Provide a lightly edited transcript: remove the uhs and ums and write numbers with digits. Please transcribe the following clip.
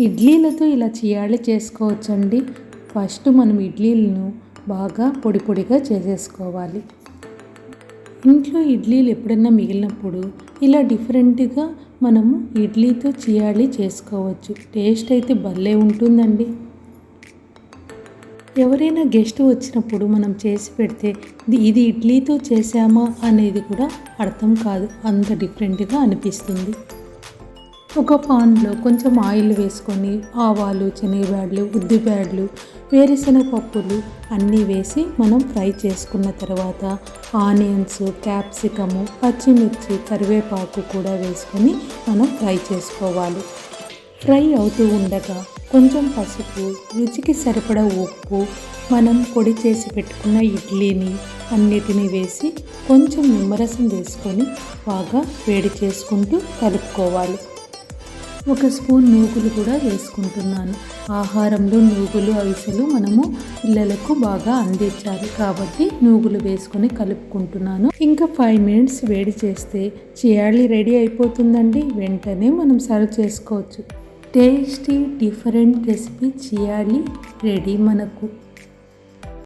ఇడ్లీలతో ఇలా చియాలి చేసుకోవచ్చండి. ఫస్ట్ మనం ఇడ్లీలను బాగా పొడి పొడిగా చేసేసుకోవాలి. ఇంట్లో ఇడ్లీలు ఎప్పుడైనా మిగిలినప్పుడు ఇలా డిఫరెంట్గా మనము ఇడ్లీతో చియాలి చేసుకోవచ్చు. టేస్ట్ అయితే భలే ఉంటుందండి. ఎవరైనా గెస్ట్ వచ్చినప్పుడు మనం చేసి పెడితే ఇది ఇడ్లీతో చేసామా అనేది కూడా అర్థం కాదు, అంత డిఫరెంట్గా అనిపిస్తుంది. ఒక పాన్లో కొంచెం ఆయిల్ వేసుకొని ఆవాలు, శనగబ్యాడ్లు, ఉద్దిబ్యాడ్లు, వేరుశనగ పప్పులు అన్నీ వేసి మనం ఫ్రై చేసుకున్న తర్వాత ఆనియన్స్, క్యాప్సికము, పచ్చిమిర్చి, కరివేపాకు కూడా వేసుకొని మనం ఫ్రై చేసుకోవాలి. ఫ్రై అవుతూ ఉండగా కొంచెం పసుపు, రుచికి సరిపడా ఉప్పు, మనం పొడి చేసి పెట్టుకున్న ఇడ్లీని అన్నిటినీ వేసి కొంచెం నిమ్మరసం వేసుకొని బాగా వేడి చేసుకుంటూ కలుపుకోవాలి. ఒక స్పూన్ నూగులు కూడా వేసుకుంటున్నాను. ఆహారంలో నూగులు, అవిసెలు మనము పిల్లలకు బాగా అందించాలి కాబట్టి నూగులు వేసుకొని కలుపుకుంటున్నాను. ఇంకా 5 మినిట్స్ వేడి చేస్తే చియాలి రెడీ అయిపోతుందండి. వెంటనే మనం సర్వ్ చేసుకోవచ్చు. టేస్టీ డిఫరెంట్ రెసిపీ చియాలి రెడీ మనకు.